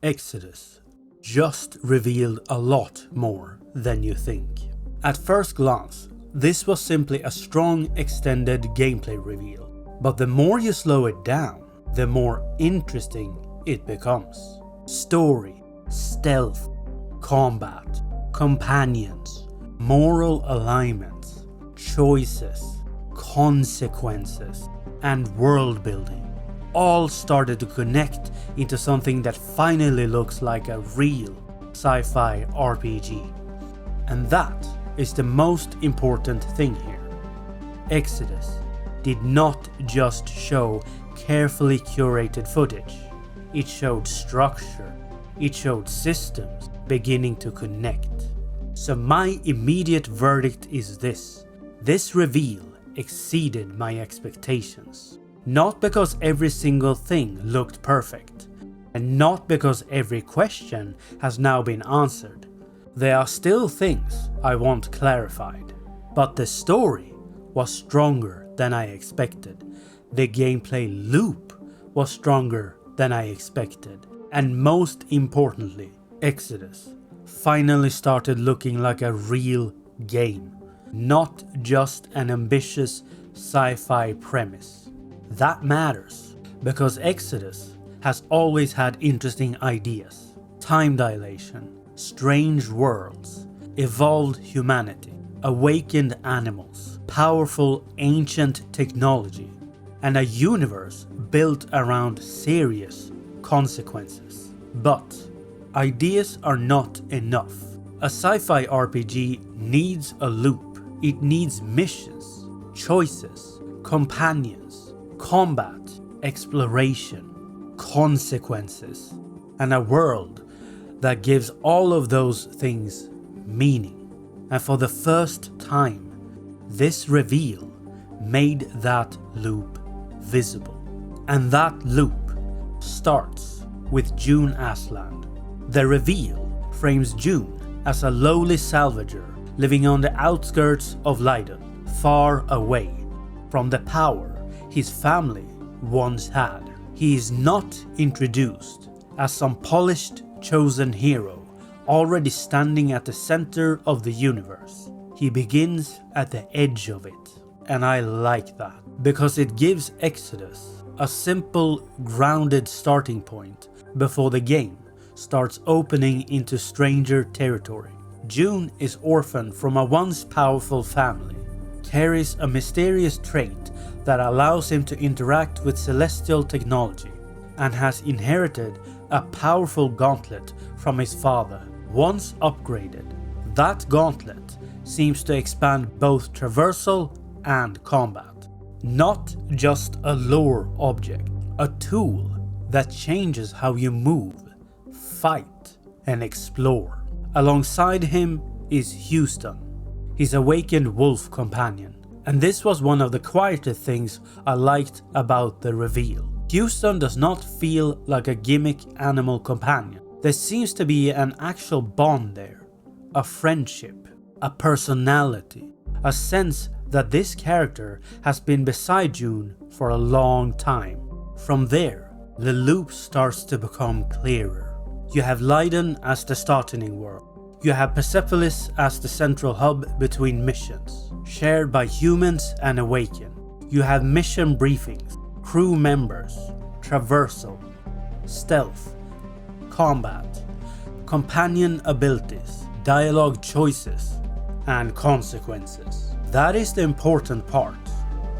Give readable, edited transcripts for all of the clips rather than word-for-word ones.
Exodus just revealed a lot more than you think. At first glance, this was simply a strong extended gameplay reveal, but the more you slow it down, the more interesting it becomes. Story, stealth, combat, companions, moral alignments, choices, consequences, and world building all started to connect into something that finally looks like a real sci-fi RPG. And that is the most important thing here. Exodus did not just show carefully curated footage. It showed structure. It showed systems beginning to connect. So my immediate verdict is this. This reveal exceeded my expectations. Not because every single thing looked perfect, and not because every question has now been answered. There are still things I want clarified, but the story was stronger than I expected. The gameplay loop was stronger than I expected, and most importantly, Exodus finally started looking like a real game, not just an ambitious sci-fi premise. That matters, because Exodus has always had interesting ideas. Time dilation, strange worlds, evolved humanity, awakened animals, powerful ancient technology, and a universe built around serious consequences. But ideas are not enough. A sci-fi RPG needs a loop. It needs missions, choices, companions, combat, exploration, consequences, and a world that gives all of those things meaning. And for the first time, this reveal made that loop visible. And that loop starts with Jun Aslan. The reveal frames Jun as a lowly salvager living on the outskirts of Leiden, far away from the power his family once had. He is not introduced as some polished, chosen hero already standing at the center of the universe. He begins at the edge of it, and I like that, because it gives Exodus a simple, grounded starting point before the game starts opening into stranger territory. Jun is orphaned from a once powerful family, carries a mysterious trait that allows him to interact with celestial technology, and has inherited a powerful gauntlet from his father. Once upgraded, that gauntlet seems to expand both traversal and combat. Not just a lore object, a tool that changes how you move, fight, and explore. Alongside him is Huston, his awakened wolf companion. And this was one of the quieter things I liked about the reveal. Huston does not feel like a gimmick animal companion. There seems to be an actual bond there, a friendship, a personality, a sense that this character has been beside Jun for a long time. From there, the loop starts to become clearer. You have Leiden as the starting world. You have Persepolis as the central hub between missions, shared by humans and Awakened. You have mission briefings, crew members, traversal, stealth, combat, companion abilities, dialogue choices, and consequences. That is the important part.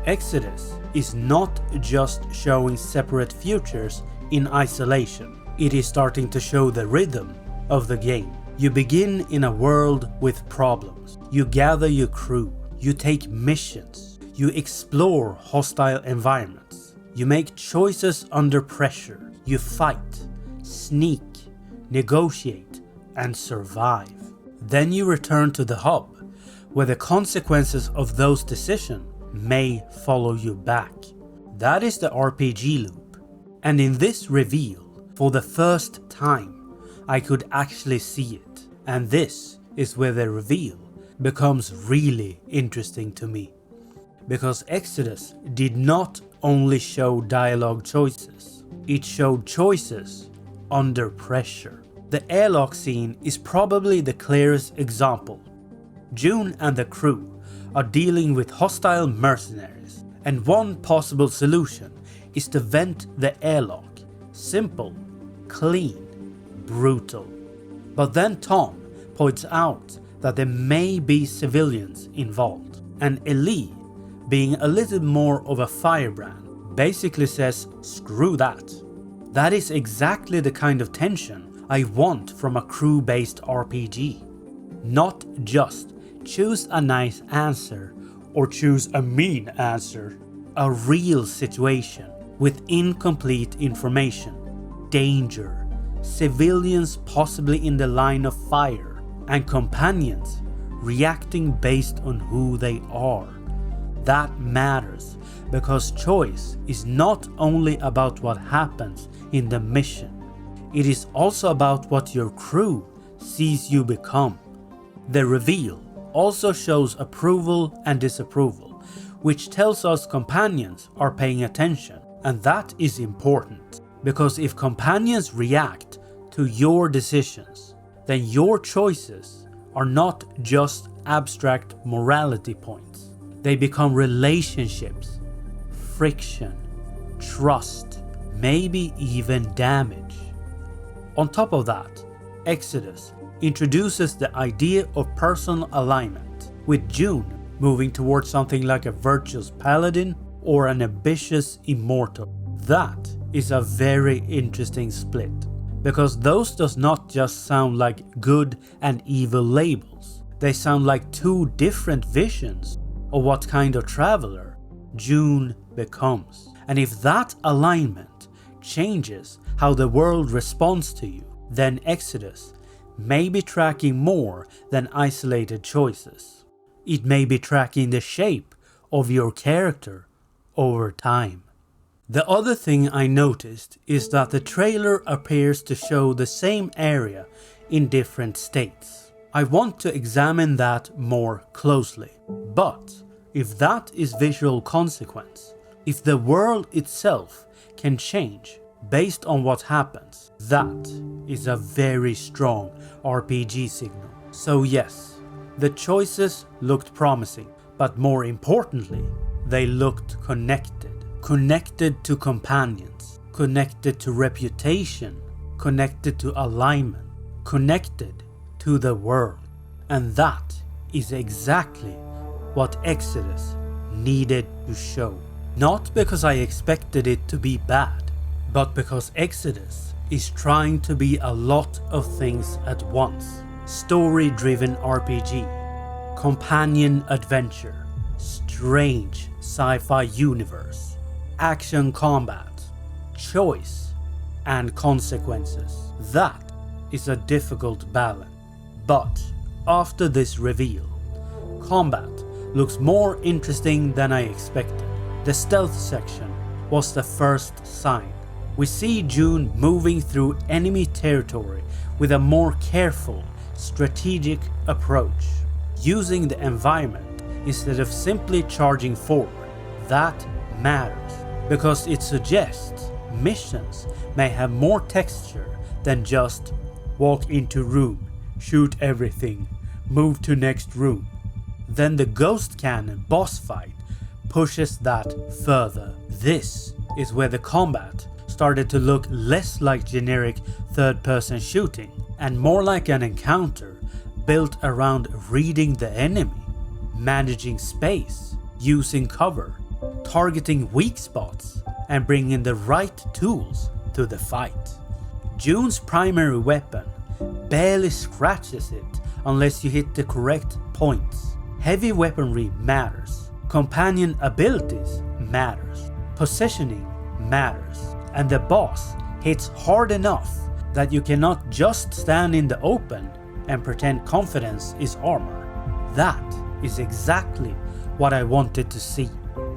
Exodus is not just showing separate futures in isolation. It is starting to show the rhythm of the game. You begin in a world with problems. You gather your crew. You take missions. You explore hostile environments. You make choices under pressure. You fight, sneak, negotiate, and survive. Then you return to the hub, where the consequences of those decisions may follow you back. That is the RPG loop. And in this reveal, for the first time, I could actually see it. And this is where the reveal becomes really interesting to me. Because Exodus did not only show dialogue choices, it showed choices under pressure. The airlock scene is probably the clearest example. Jun and the crew are dealing with hostile mercenaries, and one possible solution is to vent the airlock. Simple, clean, brutal. But then Tom points out that there may be civilians involved, and Elise, being a little more of a firebrand, basically says screw that. That is exactly the kind of tension I want from a crew-based RPG. Not just choose a nice answer or choose a mean answer. A real situation with incomplete information, danger, civilians possibly in the line of fire, and companions reacting based on who they are. That matters because choice is not only about what happens in the mission, it is also about what your crew sees you become. The reveal also shows approval and disapproval, which tells us companions are paying attention, and that is important, because if companions react to your decisions, then your choices are not just abstract morality points. They become relationships, friction, trust, maybe even damage. On top of that, Exodus introduces the idea of personal alignment, with Jun moving towards something like a virtuous paladin or an ambitious immortal. That is a very interesting split, because those does not just sound like good and evil labels, they sound like two different visions of what kind of traveler Jun becomes. And if that alignment changes how the world responds to you, then Exodus may be tracking more than isolated choices. It may be tracking the shape of your character over time. The other thing I noticed is that the trailer appears to show the same area in different states. I want to examine that more closely. But if that is visual consequence, if the world itself can change based on what happens, that is a very strong RPG signal. So yes, the choices looked promising, but more importantly, they looked connected. Connected to companions, connected to reputation, connected to alignment, connected to the world. And that is exactly what Exodus needed to show. Not because I expected it to be bad, but because Exodus is trying to be a lot of things at once. Story-driven RPG, companion adventure, strange sci-fi universe, action combat, choice, and consequences. That is a difficult balance. But after this reveal, combat looks more interesting than I expected. The stealth section was the first sign. We see Jun moving through enemy territory with a more careful, strategic approach, using the environment instead of simply charging forward. That matters, because it suggests missions may have more texture than just walk into room, shoot everything, move to next room. Then the ghost cannon boss fight pushes that further. This is where the combat started to look less like generic third-person shooting and more like an encounter built around reading the enemy, managing space, using cover, targeting weak spots, and bringing the right tools to the fight. Jun's primary weapon barely scratches it unless you hit the correct points. Heavy weaponry matters, companion abilities matters, positioning matters, and the boss hits hard enough that you cannot just stand in the open and pretend confidence is armor. That is exactly what I wanted to see,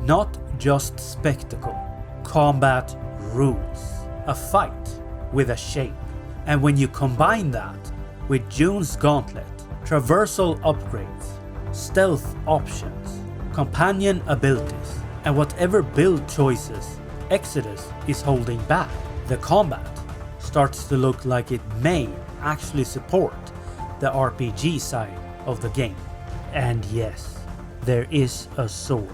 not just spectacle. Combat rules, a fight with a shape. And when you combine that with Jun's gauntlet, traversal upgrades, stealth options, companion abilities, and whatever build choices Exodus is holding back, the combat starts to look like it may actually support the RPG side of the game. And yes, there is a sword,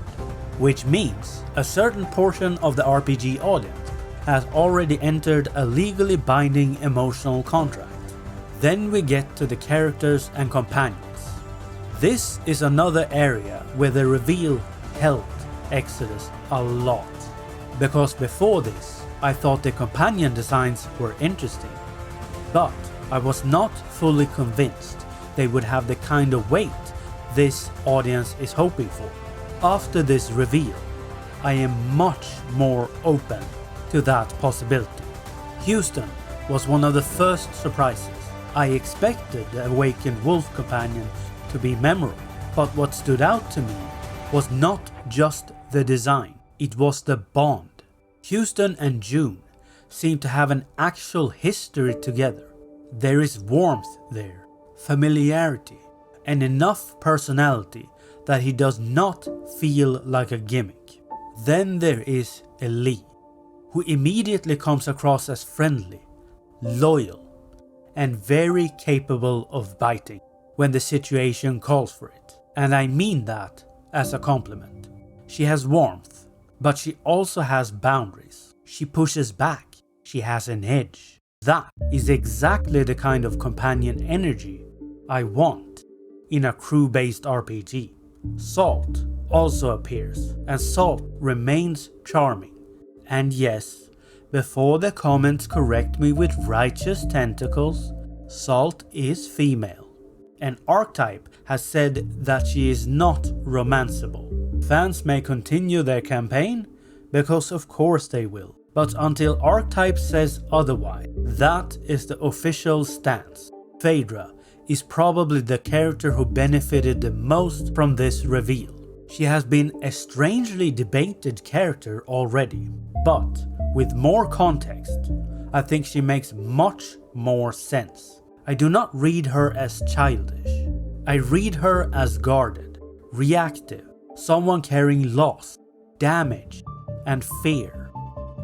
which means a certain portion of the RPG audience has already entered a legally binding emotional contract. Then we get to the characters and companions. This is another area where the reveal helped Exodus a lot, because before this I thought the companion designs were interesting, but I was not fully convinced they would have the kind of weight this audience is hoping for. After this reveal, I am much more open to that possibility. Huston was one of the first surprises. I expected the awakened wolf companion to be memorable, but what stood out to me was not just the design, it was the bond. Huston and Jun seem to have an actual history together. There is warmth there, familiarity, and enough personality that he does not feel like a gimmick. Then there is Elise, who immediately comes across as friendly, loyal, and very capable of biting when the situation calls for it. And I mean that as a compliment. She has warmth, but she also has boundaries. She pushes back, she has an edge. That is exactly the kind of companion energy I want in a crew-based RPG. Salt also appears, and Salt remains charming. And yes, before the comments correct me with righteous tentacles, Salt is female. And Archetype has said that she is not romanceable. Fans may continue their campaign, because of course they will. But until Archetype says otherwise, that is the official stance. Phaedra is probably the character who benefited the most from this reveal. She has been a strangely debated character already, but with more context, I think she makes much more sense. I do not read her as childish. I read her as guarded, reactive, someone carrying loss, damage, and fear,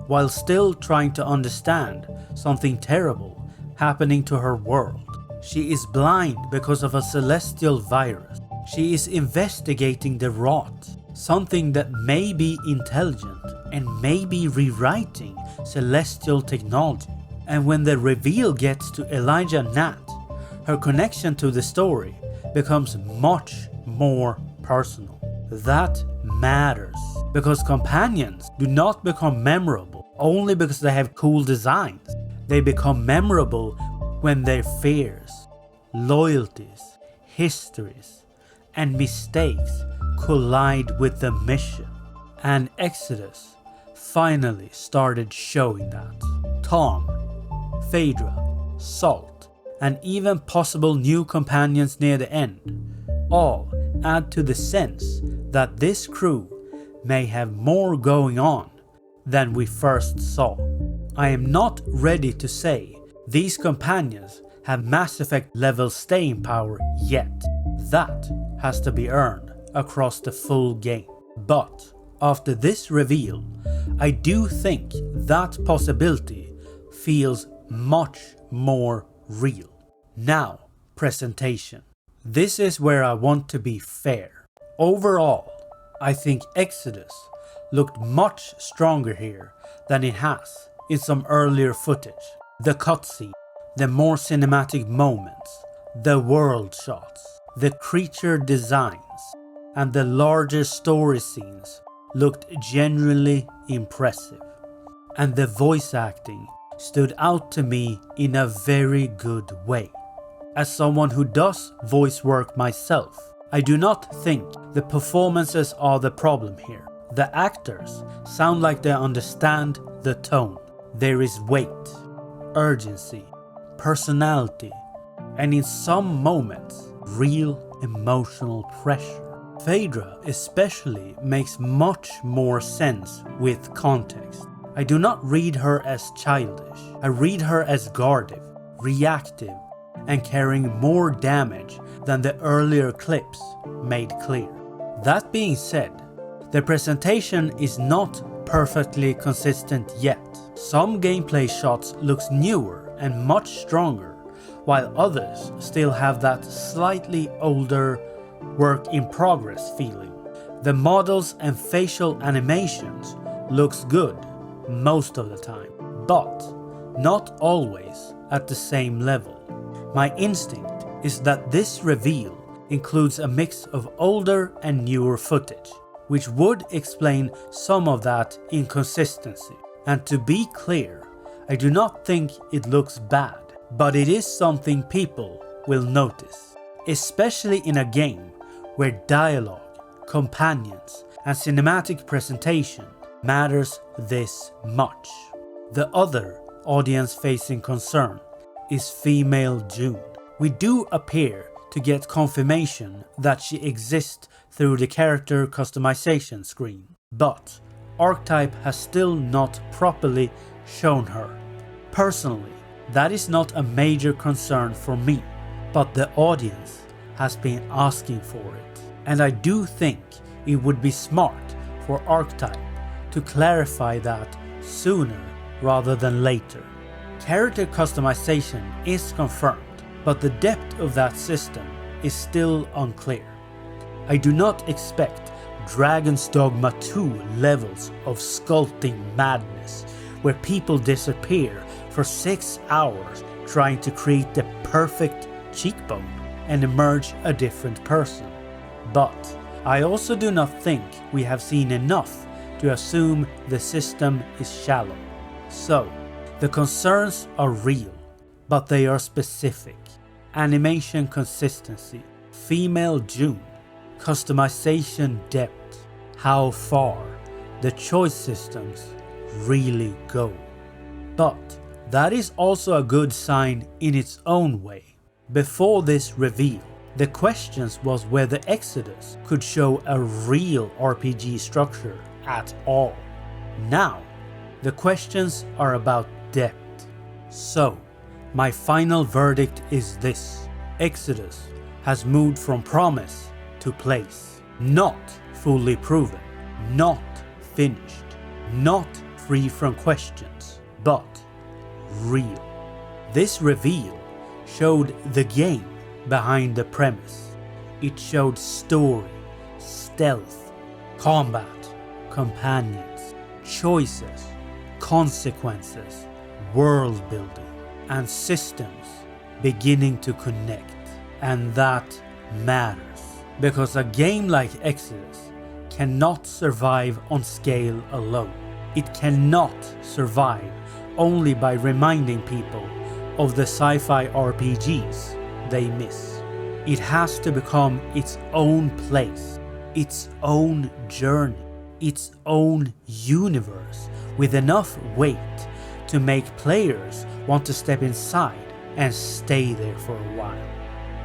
while still trying to understand something terrible happening to her world. She is blind because of a celestial virus. She is investigating the rot, something that may be intelligent and may be rewriting celestial technology. And when the reveal gets to Elijah Nat, her connection to the story becomes much more personal. That matters, because companions do not become memorable only because they have cool designs. They become memorable when their fears, loyalties, histories, and mistakes collide with the mission. And Exodus finally started showing that. Tom, Phaedra, Salt, and even possible new companions near the end all add to the sense that this crew may have more going on than we first saw. I am not ready to say these companions have Mass Effect level staying power yet. That has to be earned across the full game. But after this reveal, I do think that possibility feels much more real. Now, presentation. This is where I want to be fair. Overall, I think Exodus looked much stronger here than it has in some earlier footage. The cutscene, the more cinematic moments, the world shots, the creature designs, and the larger story scenes looked genuinely impressive. And the voice acting stood out to me in a very good way. As someone who does voice work myself, I do not think the performances are the problem here. The actors sound like they understand the tone. There is weight, urgency, personality, and in some moments, real emotional pressure. Phaedra especially makes much more sense with context. I do not read her as childish. I read her as guarded, reactive, and carrying more damage than the earlier clips made clear. That being said, the presentation is not perfectly consistent yet. Some gameplay shots looks newer and much stronger, while others still have that slightly older work in progress feeling. The models and facial animations looks good most of the time, but not always at the same level. My instinct is that this reveal includes a mix of older and newer footage, which would explain some of that inconsistency. And to be clear, I do not think it looks bad, but it is something people will notice, especially in a game where dialogue, companions, and cinematic presentation matters this much. The other audience-facing concern is Female Jun. We do appear to get confirmation that she exists through the character customization screen, but Archetype has still not properly shown her. Personally, that is not a major concern for me, but the audience has been asking for it, and I do think it would be smart for Archetype to clarify that sooner rather than later. Character customization is confirmed, but the depth of that system is still unclear. I do not expect Dragon's Dogma 2 levels of sculpting madness, where people disappear for 6 hours trying to create the perfect cheekbone and emerge a different person. But I also do not think we have seen enough to assume the system is shallow. So, the concerns are real, but they are specific. Animation consistency, Female Jun, customization depth, how far the choice systems really go. But that is also a good sign in its own way. Before this reveal, the questions was whether Exodus could show a real RPG structure at all. Now, the questions are about depth. So, my final verdict is this: Exodus has moved from promise to place. Not fully proven, not finished, not free from questions, but real. This reveal showed the game behind the premise. It showed story, stealth, combat, companions, choices, consequences, world building, and systems beginning to connect. And that matters, because a game like Exodus cannot survive on scale alone. It cannot survive only by reminding people of the sci-fi RPGs they miss. It has to become its own place, its own journey, its own universe, with enough weight to make players want to step inside and stay there for a while.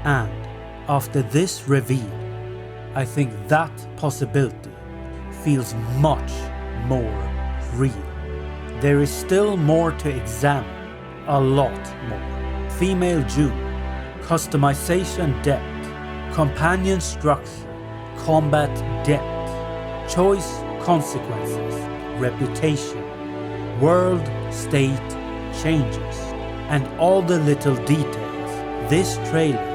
And after this reveal, I think that possibility feels much more real. There is still more to examine, a lot more. Female Jun, customization depth, companion structure, combat depth, choice consequences, reputation, world state changes, and all the little details this trailer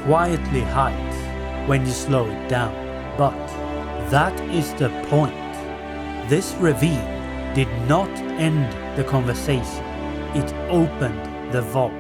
quietly hides when you slow it down. But that is the point. This reveal did not end the conversation. It opened the vault.